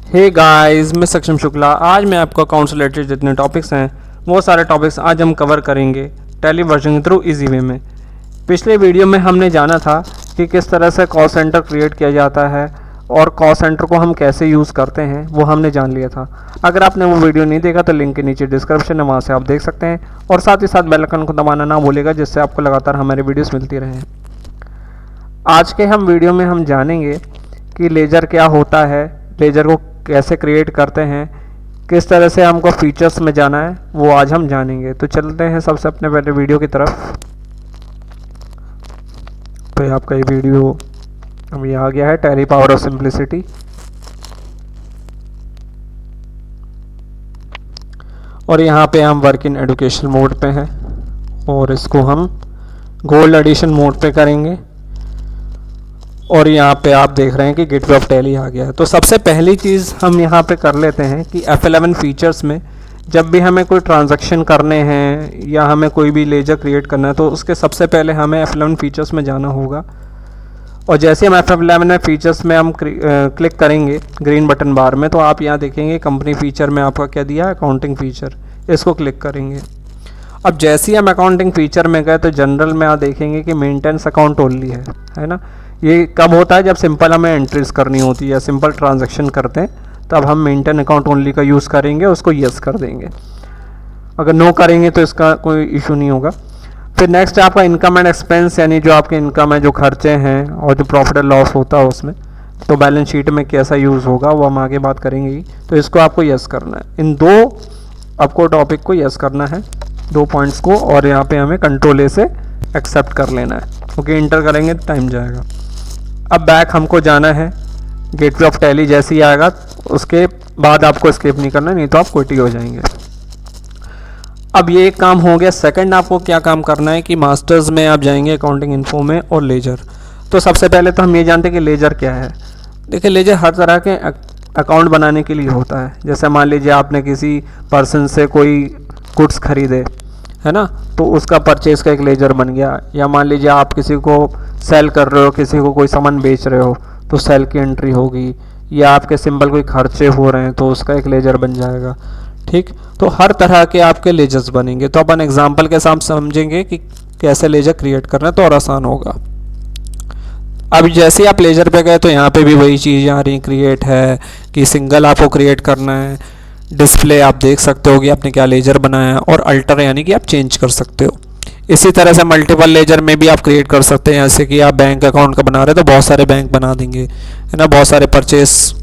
Hey guys, मैं सक्षम शुक्ला। आज मैं आपको अकाउंट से रिलेटेड जितने टॉपिक्स हैं वो सारे टॉपिक्स आज हम कवर करेंगे टैली वर्जन के थ्रू इजी वे में। पिछले वीडियो में हमने जाना था कि किस तरह से कॉल सेंटर क्रिएट किया जाता है और कॉल सेंटर को हम कैसे यूज़ करते हैं वो हमने जान लिया था। अगर आपने वो वीडियो नहीं देखा तो लिंक के नीचे डिस्क्रिप्शन है, वहाँ से आप देख सकते हैं। और साथ ही साथ बेल आइकन को दबाना ना भूलिएगा, जिससे आपको लगातार हमारे वीडियोस मिलती रहें। आज के हम वीडियो में हम जानेंगे कि लेजर क्या होता है, लेजर को कैसे क्रिएट करते हैं, किस तरह से हमको फीचर्स में जाना है, वो आज हम जानेंगे। तो चलते हैं सबसे अपने पहले वीडियो की तरफ। तो आपका ये वीडियो अभी आ गया है, टैली पावर ऑफ सिंप्लिसिटी। और यहाँ पे हम वर्क इन एजुकेशन मोड पे हैं और इसको हम गोल्ड एडिशन मोड पे करेंगे। और यहाँ पे आप देख रहे हैं कि गेटवे ऑफ टैली आ गया है। तो सबसे पहली चीज़ हम यहाँ पे कर लेते हैं कि F11 फीचर्स में जब भी हमें कोई ट्रांजैक्शन करने हैं या हमें कोई भी लेजर क्रिएट करना है तो उसके सबसे पहले हमें F11 फीचर्स में जाना होगा। और जैसे हम F11 फीचर्स में हम क्लिक करेंगे ग्रीन बटन बार में, तो आप यहाँ देखेंगे कंपनी फीचर में आपका क्या दिया है, अकाउंटिंग फीचर। इसको क्लिक करेंगे। अब जैसे ही हम अकाउंटिंग फीचर में गए तो जनरल में आप देखेंगे कि मेंटेनेंस अकाउंट ओनली है ना। ये कब होता है, जब सिंपल हमें एंट्रीज करनी होती है या सिंपल ट्रांजैक्शन करते हैं तब हम मेंटेन अकाउंट ओनली का यूज़ करेंगे, उसको यस कर देंगे। अगर नो करेंगे तो इसका कोई इशू नहीं होगा। फिर नेक्स्ट आपका इनकम एंड एक्सपेंस, यानी जो आपके इनकम है, जो खर्चे हैं और जो प्रॉफिट एंड लॉस होता है उसमें, तो बैलेंस शीट में कैसा यूज़ होगा वो हम आगे बात करेंगे ही। तो इसको आपको यस करना है, इन दो आपको टॉपिक को यस करना है, दो पॉइंट्स को। और यहाँ पे हमें कंट्रोल ए से एक्सेप्ट कर लेना है। ओके, इंटर करेंगे तो टाइम जाएगा। अब बैक हमको जाना है, गेटवे ऑफ टैली जैसे ही आएगा उसके बाद आपको एस्केप नहीं करना, नहीं तो आप क्विट ही हो जाएंगे। अब ये एक काम हो गया। सेकंड आपको क्या काम करना है कि मास्टर्स में आप जाएंगे, अकाउंटिंग इन्फो में, और लेजर। तो सबसे पहले तो हम ये जानते हैं कि लेजर क्या है। देखिए, लेजर हर तरह के अकाउंट बनाने के लिए होता है। जैसे मान लीजिए आपने किसी पर्सन से कोई गुड्स खरीदे है ना, तो उसका परचेज का एक लेजर बन गया। या मान लीजिए आप किसी को सेल कर रहे हो, किसी को कोई सामान बेच रहे हो तो सेल की एंट्री होगी। या आपके सिंपल कोई खर्चे हो रहे हैं तो उसका एक लेजर बन जाएगा। ठीक, तो हर तरह के आपके लेजर्स बनेंगे। तो अपन एग्जांपल के साथ समझेंगे कि कैसे लेजर क्रिएट करना है तो और आसान होगा। अब जैसे ही आप लेजर पे गए तो यहाँ पे भी वही चीज़ आ रही, क्रिएट है कि सिंगल आपको क्रिएट करना है। डिस्प्ले आप देख सकते हो कि आपने क्या लेजर बनाया है, और अल्टर यानी कि आप चेंज कर सकते हो। इसी तरह से मल्टीपल लेजर में भी आप क्रिएट कर सकते हैं। जैसे कि आप बैंक अकाउंट का बना रहे हैं तो बहुत सारे बैंक बना देंगे, है ना। बहुत सारे परचेस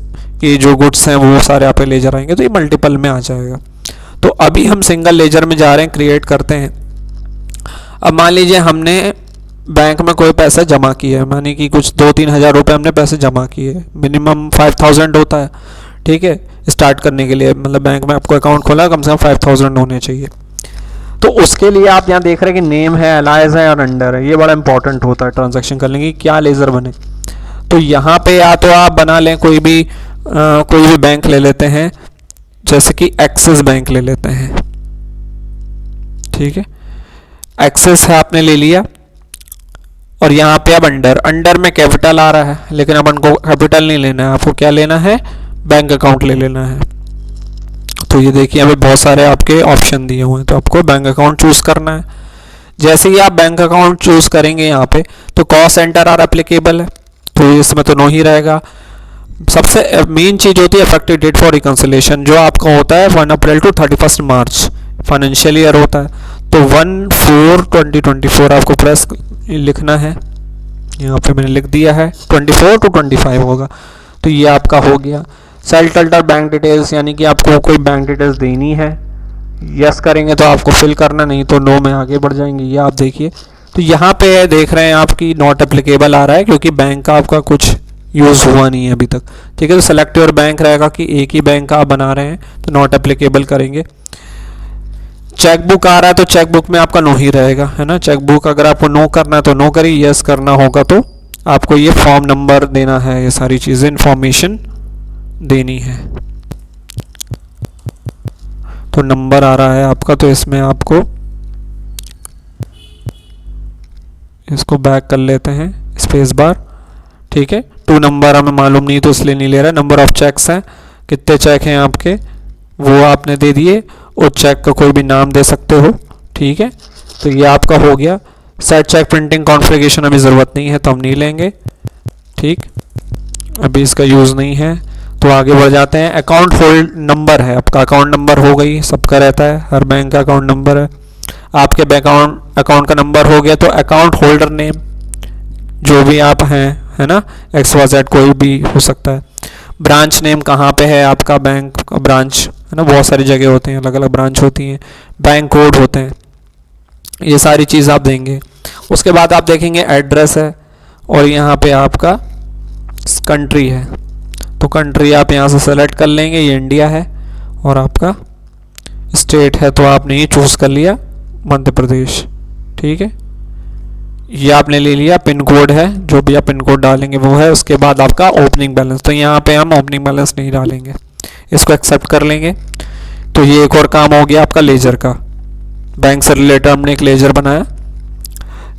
की जो गुड्स हैं वो सारे आप पे लेजर आएंगे, तो ये मल्टीपल में आ जाएगा। तो अभी हम सिंगल लेजर में जा रहे हैं, क्रिएट करते हैं। अब मान लीजिए हमने बैंक में कोई पैसा जमा किया है, मानी कि कुछ 2-3 हज़ार रुपये हमने पैसे जमा किए। मिनिमम 5000 होता है, ठीक है, स्टार्ट करने के लिए। मतलब बैंक में आपको अकाउंट खोला, कम से कम 5000 होने चाहिए। तो उसके लिए आप यहाँ देख रहे हैं कि नेम है, अलाइज है और अंडर है। ये बड़ा इंपॉर्टेंट होता है ट्रांजैक्शन करने की, क्या लेजर बने। तो यहाँ पे या तो आप बना लें कोई भी बैंक ले लेते हैं, जैसे कि एक्सिस बैंक ले लेते हैं। ठीक है, एक्सिस है, आपने ले लिया। और यहाँ पे अब अंडर में कैपिटल आ रहा है, लेकिन अपन को कैपिटल नहीं लेना है, आपको क्या लेना है, बैंक अकाउंट ले लेना है। तो ये देखिए अभी बहुत सारे आपके ऑप्शन दिए हुए हैं, तो आपको बैंक अकाउंट चूज़ करना है। जैसे ही आप बैंक अकाउंट चूज़ करेंगे यहाँ पे, तो कॉस्ट सेंटर आर एप्लीकेबल है, तो इसमें तो नो ही रहेगा। सबसे मेन चीज़ होती है इफेक्टिव डेट फॉर रिकंसिलेशन, जो आपका होता है 1 अप्रैल टू 31 मार्च, फाइनेंशियल ईयर होता है। तो 1/4/2024 आपको प्रेस लिखना है। यहाँ पे मैंने लिख दिया है, 24 to 25 होगा। तो ये आपका हो गया। सेल्फ अल्टर बैंक डिटेल्स, यानी कि आपको कोई बैंक डिटेल्स देनी है, यस करेंगे तो आपको फिल करना, नहीं तो नो में आगे बढ़ जाएंगे। ये आप देखिए, तो यहाँ पे देख रहे हैं आपकी नॉट एप्लीकेबल आ रहा है, क्योंकि बैंक का आपका कुछ यूज़ हुआ नहीं है अभी तक। ठीक है, तो सेलेक्ट योर बैंक रहेगा कि एक ही बैंक का आप बना रहे हैं, तो नॉट एप्लीकेबल करेंगे। चेकबुक आ रहा है तो चेकबुक में आपका नो ही रहेगा, है ना। चेकबुक अगर आपको नो करना है तो नो करिए, यस करना होगा तो आपको ये फॉर्म नंबर देना है, ये सारी चीज़ें इंफॉर्मेशन देनी है। तो नंबर आ रहा है आपका, तो इसमें आपको इसको बैक कर लेते हैं, स्पेस बार। ठीक है, 2 नंबर हमें मालूम नहीं तो इसलिए नहीं ले रहा है। नंबर ऑफ चेक्स है, कितने चेक हैं आपके वो आपने दे दिए, और चेक का कोई भी नाम दे सकते हो, ठीक है। तो ये आपका हो गया। सेट चेक प्रिंटिंग कॉन्फ़िगरेशन अभी ज़रूरत नहीं है तो हम नहीं लेंगे, ठीक, अभी इसका यूज़ नहीं है। तो आगे बढ़ जाते हैं। अकाउंट होल्ड नंबर है आपका, अकाउंट नंबर हो गई, सबका रहता है, हर बैंक का अकाउंट नंबर है। आपके अकाउंट का नंबर हो गया, तो अकाउंट होल्डर नेम जो भी आप हैं, है ना, XYZ कोई भी हो सकता है। ब्रांच नेम कहाँ पे है आपका, बैंक का ब्रांच, है ना, बहुत सारी जगह होते हैं, अलग अलग ब्रांच होती हैं, बैंक कोड होते हैं, ये सारी चीज़ आप देंगे। उसके बाद आप देखेंगे एड्रेस है, और यहाँ पे आपका कंट्री है, तो कंट्री आप यहाँ से सेलेक्ट कर लेंगे, ये इंडिया है। और आपका स्टेट है तो आपने ये चूज़ कर लिया मध्य प्रदेश, ठीक है। ये आपने ले लिया। पिन कोड है, जो भी आप पिन कोड डालेंगे वो है। उसके बाद आपका ओपनिंग बैलेंस, तो यहाँ पे हम ओपनिंग बैलेंस नहीं डालेंगे, इसको एक्सेप्ट कर लेंगे। तो ये एक और काम हो गया आपका लेजर का, बैंक से रिलेटेड हमने एक लेजर बनाया।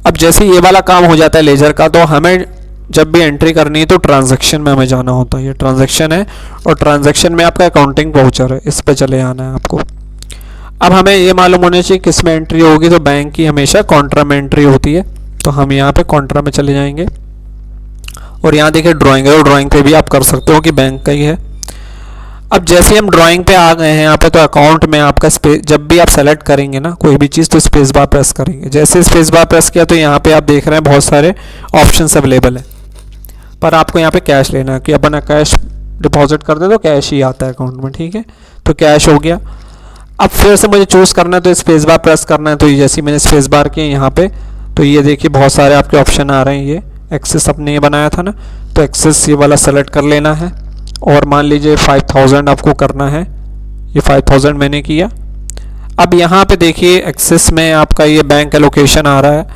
अब जैसे ये वाला काम हो जाता है लेजर का, तो हमें जब भी एंट्री करनी है तो ट्रांजैक्शन में हमें जाना होता है। ये ट्रांजैक्शन है, और ट्रांजैक्शन में आपका अकाउंटिंग वाउचर है, इस पे चले आना है आपको। अब हमें ये मालूम होना चाहिए किस में एंट्री होगी, तो बैंक की हमेशा कॉन्ट्रा में एंट्री होती है, तो हम यहाँ पे कॉन्ट्रा में चले जाएंगे। और यहाँ देखिए ड्राइंग है, और ड्राइंग पे भी आप कर सकते हो कि बैंक का ही है। अब जैसे हम ड्राइंग पे आ गए हैं यहाँ पे, तो अकाउंट में आपका स्पेस, जब भी आप सेलेक्ट करेंगे ना कोई भी चीज़, तो स्पेस बार प्रेस करेंगे। जैसे स्पेस बार प्रेस किया तो यहाँ पे आप देख रहे हैं बहुत सारे ऑप्शंस अवेलेबल है, पर आपको यहाँ पे कैश लेना है कि अपन कैश डिपॉजिट कर दे तो कैश ही आता है अकाउंट में, ठीक है। तो कैश हो गया। अब फिर से मुझे चूज़ करना है, तो स्पेस बार प्रेस करना है। तो ये जैसे मैंने स्पेस बार किया यहाँ पे, तो ये देखिए बहुत सारे आपके ऑप्शन आ रहे हैं। ये एक्सेस अपने ये बनाया था ना, तो एक्सेस ये वाला सेलेक्ट कर लेना है। और मान लीजिए 5000 आपको करना है, ये 5000 मैंने किया। अब यहाँ पे देखिए एक्सेस में आपका ये बैंक एलोकेशन आ रहा है,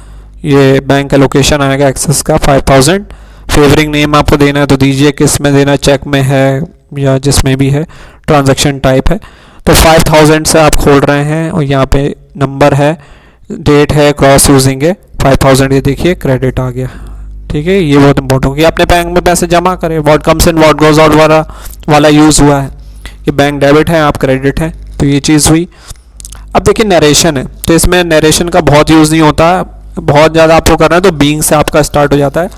ये बैंक एलोकेशन आएगा एक्सेस का 5000। फेवरिंग नेम आपको देना है तो दीजिए, किस में देना, चेक में है या जिसमें भी है, ट्रांजैक्शन टाइप है। तो 5000 से आप खोल रहे हैं, और यहाँ पे नंबर है, डेट है, क्रॉस यूजिंग है 5000, ये देखिए क्रेडिट आ गया, ठीक है। ये बहुत इंपॉर्टेंट कि अपने बैंक में पैसे जमा करें, what comes in what goes out वाला यूज़ हुआ है, कि बैंक डेबिट है आप क्रेडिट है, तो ये चीज़ हुई। अब देखिए नरेशन है, तो इसमें नरेशन का बहुत यूज़ नहीं होता, बहुत ज़्यादा आपको करना है तो बीइंग से आपका स्टार्ट हो जाता है,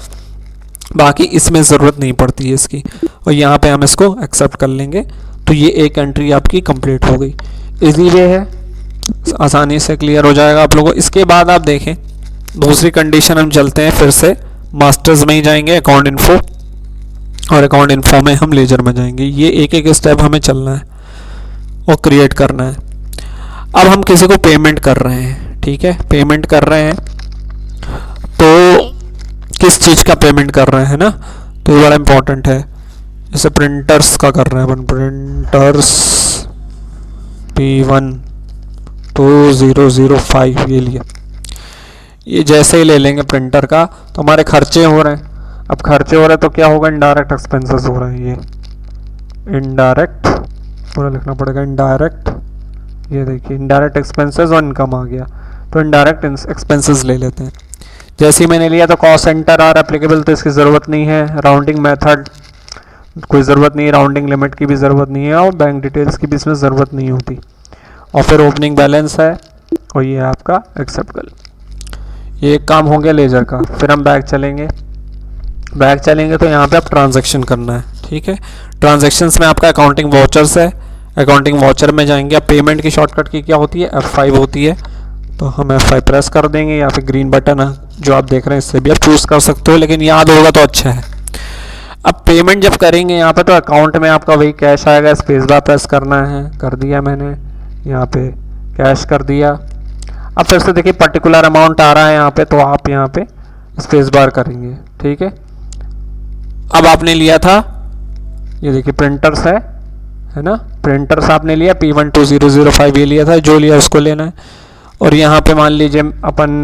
बाकी इसमें ज़रूरत नहीं पड़ती है इसकी। और यहाँ पे हम इसको एक्सेप्ट कर लेंगे, तो ये एक एंट्री आपकी कंप्लीट हो गई। इजी वे है, आसानी से क्लियर हो जाएगा आप लोगों को। इसके बाद आप देखें दूसरी कंडीशन हम चलते हैं, फिर से मास्टर्स में ही जाएंगे, अकाउंट इन्फो, और अकाउंट इन्फो में हम लेजर में जाएंगे। ये एक एक स्टेप हमें चलना है और क्रिएट करना है। अब हम किसी को पेमेंट कर रहे हैं, ठीक है, पेमेंट कर रहे हैं, तो किस चीज़ का पेमेंट कर रहे हैं ना, तो ये बड़ा इंपॉर्टेंट है। जैसे प्रिंटर्स का कर रहे हैं अपन, प्रिंटर्स P12005 ये लिया, ये जैसे ही ले लेंगे प्रिंटर का, तो हमारे खर्चे हो रहे हैं। अब खर्चे हो रहे हैं तो क्या होगा, इनडायरेक्ट एक्सपेंसेस हो रहे हैं। ये इनडायरेक्ट पूरा लिखना पड़ेगा, इनडायरेक्ट, ये देखिए इनडायरेक्ट एक्सपेंसेस और इनकम आ गया, तो इनडायरेक्ट एक्सपेंसेस ले लेते हैं। जैसे ही मैंने लिया तो कॉस्ट सेंटर आर एप्लीकेबल, तो इसकी ज़रूरत नहीं है। राउंडिंग मेथड कोई ज़रूरत नहीं है, राउंडिंग लिमिट की भी ज़रूरत नहीं है, और बैंक डिटेल्स की भी इसमें ज़रूरत नहीं होती। और फिर ओपनिंग बैलेंस है, और ये आपका एक्सेप्ट कर, ये एक काम हो गया लेजर का। फिर हम बैक चलेंगे, बैक चलेंगे तो यहाँ पे आप ट्रांजैक्शन करना है, ठीक है। ट्रांजैक्शंस में आपका अकाउंटिंग वाउचर्स है, अकाउंटिंग वाउचर में जाएंगे। अब पेमेंट की शॉर्टकट की क्या होती है, F5 होती है, तो हम F5 प्रेस कर देंगे, या फिर ग्रीन बटन है जो आप देख रहे हैं इससे भी आप चूज़ कर सकते हो, लेकिन याद होगा तो अच्छा है। अब पेमेंट जब करेंगे यहाँ पे, तो अकाउंट में आपका वही कैश आएगा, स्पेस बार प्रेस करना है, कर दिया मैंने, यहाँ पे कैश कर दिया। अब फिर से देखिए पर्टिकुलर अमाउंट आ रहा है यहाँ पे, तो आप यहाँ पे स्पेस बार करेंगे, ठीक है। अब आपने लिया था, ये देखिए प्रिंटर्स है ना, प्रिंटर्स आपने लिया P12005 ये लिया था, जो लिया उसको लेना है। और यहाँ पे मान लीजिए अपन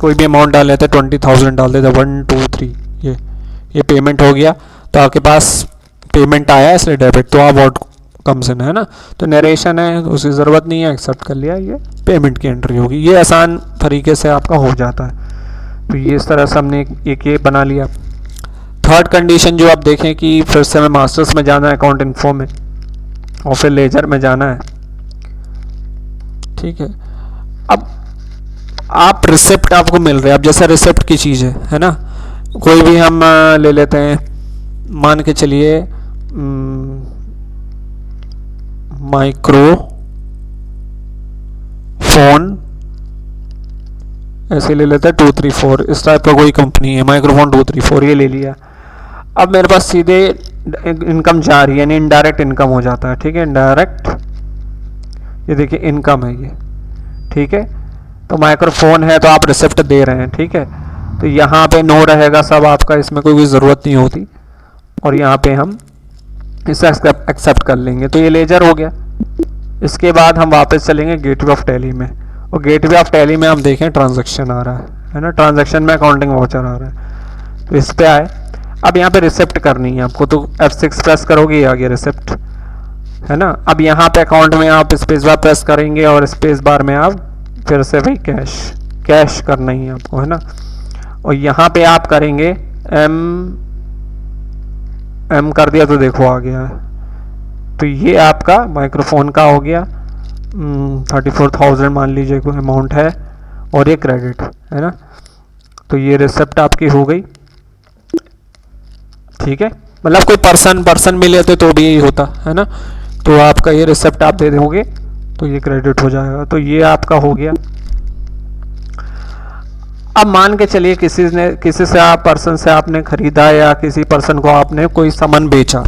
कोई भी अमाउंट डाल लेते, 20,000 डाल देते, 1 2 3, ये पेमेंट हो गया, तो आपके पास पेमेंट आया है इसलिए डेबिट, तो आप वॉट कम्स इन, है ना। तो नरेशन है तो उसकी ज़रूरत नहीं है, एक्सेप्ट कर लिया, ये पेमेंट की एंट्री होगी। ये आसान तरीके से आपका हो जाता है। तो ये इस तरह से हमने एक ये बना लिया। थर्ड कंडीशन जो आप देखें कि फिर से हमें मास्टर्स में जाना है, अकाउंट इन्फो में, और फिर लेजर में जाना है। ठीक है, अब आप रिसिप्ट आपको मिल रहे हैं, अब जैसा रिसिप्ट की चीज़ है ना, कोई भी हम ले लेते हैं, मान के चलिए माइक्रो फोन, ऐसे ले लेते हैं 234, इस टाइप का कोई कंपनी है, माइक्रोफोन 234 ये ले लिया। अब मेरे पास सीधे इनकम जा रही है, यानी इनडायरेक्ट इनकम हो जाता है। ठीक है, इनडायरेक्ट, ये देखिए इनकम है ये। ठीक है, तो माइक्रोफोन है तो आप रिसिप्ट दे रहे हैं। ठीक है, तो यहाँ पे नो रहेगा सब आपका, इसमें कोई ज़रूरत नहीं होती, और यहाँ पे हम इसे एक्सेप्ट कर लेंगे। तो ये लेजर हो गया। इसके बाद हम वापस चलेंगे गेटवे ऑफ टैली में, और गेटवे ऑफ टैली में हम देखें ट्रांजैक्शन आ रहा है ना, ट्रांजैक्शन में अकाउंटिंग वाउचर आ रहा है, तो इस पे आए। अब यहाँ पे रिसिप्ट करनी है आपको, तो F6 प्रेस करोगे, ये आ गया रिसिप्ट, है ना। अब यहाँ पे अकाउंट में आप स्पेस बार प्रेस करेंगे, और स्पेस बार में आप फिर से वही कैश करना ही है आपको, है ना। और यहाँ पे आप करेंगे एम कर दिया तो देखो आ गया है। तो ये आपका माइक्रोफोन का हो गया, 34,000 मान लीजिए कोई अमाउंट है, और ये क्रेडिट है ना। तो ये रिसिप्ट आपकी हो गई। ठीक है, मतलब कोई पर्सन मिले तो भी यही होता है ना। तो आपका ये रिसिप्ट आप दे दोगे तो ये क्रेडिट हो जाएगा। तो ये आपका हो गया। अब मान के चलिए किसी से आप पर्सन से आपने खरीदा, या किसी पर्सन को आपने कोई सामान बेचा,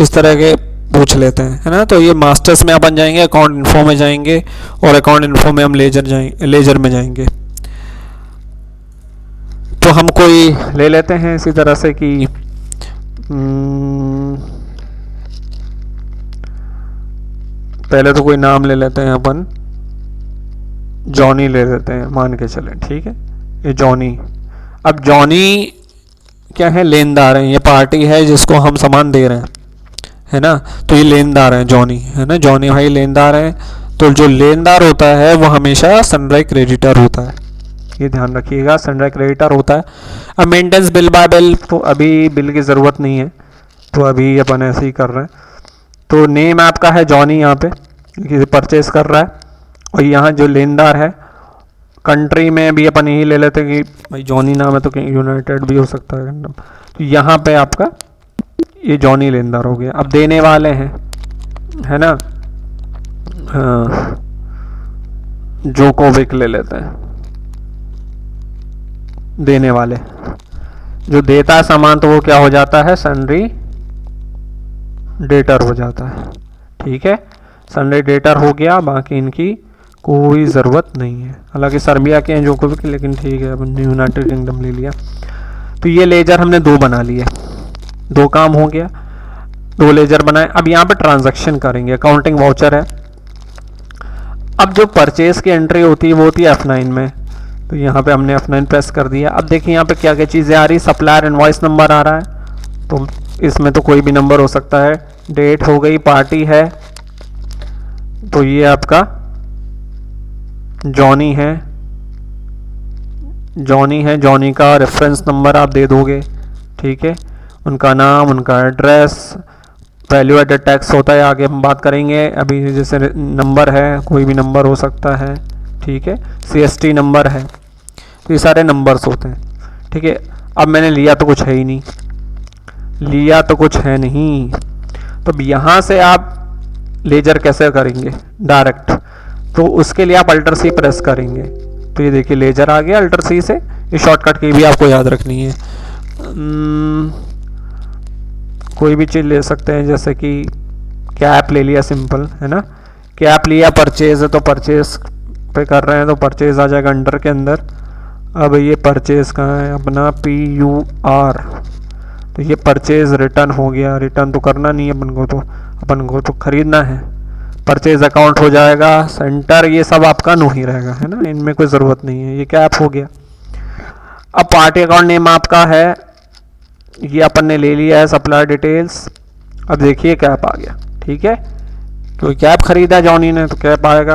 इस तरह के पूछ लेते हैं, है ना। तो ये मास्टर्स में अपन जाएंगे, अकाउंट इन्फो में जाएंगे, और अकाउंट इन्फो में हम लेजर में जाएंगे। तो हम कोई ले लेते हैं इसी तरह से कि पहले तो कोई नाम ले लेते हैं अपन, जॉनी ले लेते हैं मान के चलें। ठीक है, ये जॉनी। अब जॉनी क्या है, लेनदार है, ये पार्टी है जिसको हम सामान दे रहे हैं, है ना। तो ये लेनदार है जॉनी, है ना, जॉनी भाई लेनदार है। तो जो लेनदार होता है वो हमेशा सनराइज क्रेडिटर होता है, ये ध्यान रखिएगा, सनराइज क्रेडिटर होता है। अब मेंटेनेंस बिल बाय बिल, तो अभी बिल की ज़रूरत नहीं है, तो अभी अपन ऐसे ही कर रहे हैं। तो नेम आपका है जॉनी, यहाँ पे किसी परचेज कर रहा है, और यहाँ जो लेनदार है, कंट्री में भी अपन यही ले लेते हैं कि भाई जॉनी नाम है तो यूनाइटेड भी हो सकता है। तो यहाँ पे आपका ये जॉनी लेनदार हो गया। अब देने वाले हैं, है ना, हाँ, जोकोविक ले लेते हैं, देने वाले। जो देता है सामान तो वो क्या हो जाता है, सनरी डेटर हो जाता है। ठीक है, सनरी डेटर हो गया, बाकी इनकी कोई ज़रूरत नहीं है। हालांकि सर्बिया के हैं जोकोविक, लेकिन ठीक है, अपन यूनाइटेड किंगडम ले लिया। तो ये लेजर हमने 2 बना लिए, 2 काम हो गया, 2 लेजर बनाए। अब यहाँ पे ट्रांजैक्शन करेंगे, अकाउंटिंग वाउचर है। अब जो परचेज की एंट्री होती है वो होती है F9 में, तो यहाँ पे हमने F9 प्रेस कर दिया। अब देखिए यहाँ पे क्या क्या चीज़ें आ रही, सप्लायर इनवॉइस नंबर आ रहा है, तो इसमें तो कोई भी नंबर हो सकता है। डेट हो गई, पार्टी है, तो ये आपका जॉनी है, जॉनी का रेफरेंस नंबर आप दे दोगे। ठीक है, उनका नाम, उनका एड्रेस, वैल्यू एडेड टैक्स होता है, आगे हम बात करेंगे। अभी जैसे नंबर है, कोई भी नंबर हो सकता है। ठीक है, CST नंबर है, तो ये सारे नंबर्स होते हैं। ठीक है, अब मैंने लिया तो कुछ है ही नहीं, तो अब यहाँ से आप लेजर कैसे करेंगे डायरेक्ट, तो उसके लिए आप अल्टर C प्रेस करेंगे। तो ये देखिए लेजर आ गया अल्टर C से। ये शॉर्टकट की भी आपको याद रखनी है। कोई भी चीज़ ले सकते हैं, जैसे कि कैप ले लिया, सिंपल है ना, कैप लिया, परचेज है तो परचेज पे कर रहे हैं तो परचेज आ जाएगा अंडर के अंदर। अब ये परचेज कहाँ है अपना, PUR, तो ये परचेज रिटर्न हो गया। रिटर्न तो करना नहीं है अपन को तो खरीदना है। परचेज अकाउंट हो जाएगा, सेंटर ये सब आपका नो ही रहेगा, है ना, इनमें कोई ज़रूरत नहीं है। ये कैप हो गया। अब पार्टी अकाउंट नेम आपका है, ये अपन ने ले लिया है, सप्लायर डिटेल्स। अब देखिए कैप आ गया। ठीक है, तो कैप खरीदा जॉनी ने तो कैप आएगा,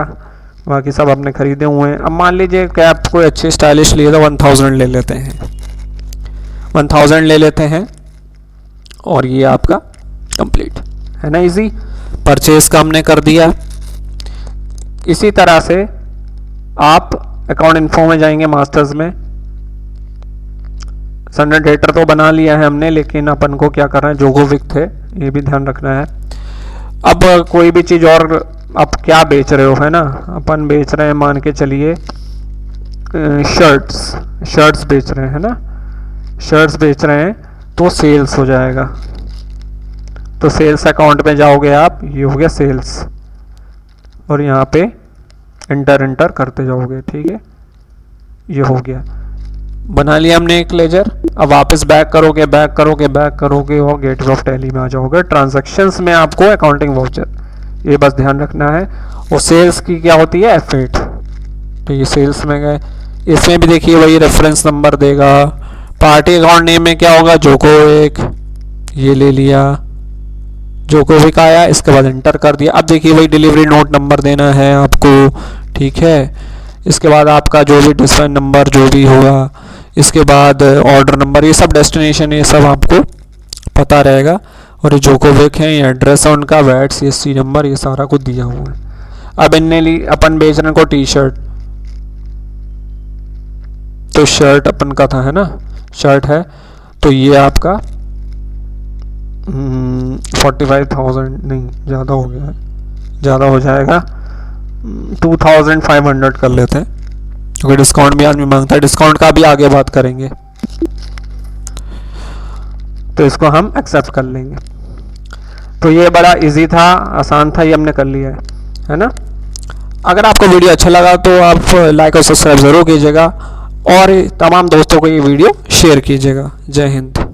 बाकी सब अपने खरीदे हुए हैं। अब मान लीजिए कैप कोई अच्छी स्टाइलिश लिए तो 1000 ले लेते हैं, 1000 ले लेते हैं, और ये आपका कंप्लीट है ना, इजी। परचेज का हमने कर दिया। इसी तरह से आप अकाउंट इन्फो में जाएंगे, मास्टर्स में सन्डे डेटर तो बना लिया है हमने, लेकिन अपन को क्या करना है, जोकोविक थे, ये भी ध्यान रखना है। अब कोई भी चीज़ और आप क्या बेच रहे हो, है ना, अपन बेच रहे हैं, मान के चलिए शर्ट्स बेच रहे हैं ना, शर्ट्स बेच रहे हैं तो सेल्स हो जाएगा। तो सेल्स अकाउंट में जाओगे आप, ये हो गया सेल्स, और यहाँ पे एंटर करते जाओगे, ठीक है, ये हो गया, बना लिया हमने एक लेजर। अब वापस बैक करोगे और गेटवे ऑफ टैली में आ जाओगे। ट्रांजैक्शंस में आपको अकाउंटिंग वाउचर, ये बस ध्यान रखना है। और सेल्स की क्या होती है, F8, तो ये सेल्स में गए। इसमें भी देखिए वही रेफरेंस नंबर देगा। पार्टी अकाउंट नेम में क्या होगा, जोकोविक, ये ले लिया, जोकोविक आया, इसके बाद एंटर कर दिया। अब देखिए वही डिलीवरी नोट नंबर देना है आपको, ठीक है। इसके बाद आपका जो भी डिस्पैच नंबर जो भी होगा, इसके बाद ऑर्डर नंबर, ये सब डेस्टिनेशन, ये सब आपको पता रहेगा। और ये जोकोविक है, ये एड्रेस है उनका, वैट CSC नंबर, ये सारा कुछ दिया हुआ है। अब इनने ली, अपन बेच रहे को टी शर्ट, तो शर्ट अपन का था, है ना, शर्ट है, तो ये आपका 45,000 नहीं, ज़्यादा हो गया है, ज़्यादा हो जाएगा, 2,500 कर लेते हैं, क्योंकि डिस्काउंट भी आदमी मांगता है, डिस्काउंट का भी आगे बात करेंगे, तो इसको हम एक्सेप्ट कर लेंगे। तो ये बड़ा इजी था, आसान था, ये हमने कर लिया है ना। अगर आपको वीडियो अच्छा लगा तो आप लाइक और सब्सक्राइब ज़रूर कीजिएगा, और तमाम दोस्तों को ये वीडियो शेयर कीजिएगा। जय हिंद।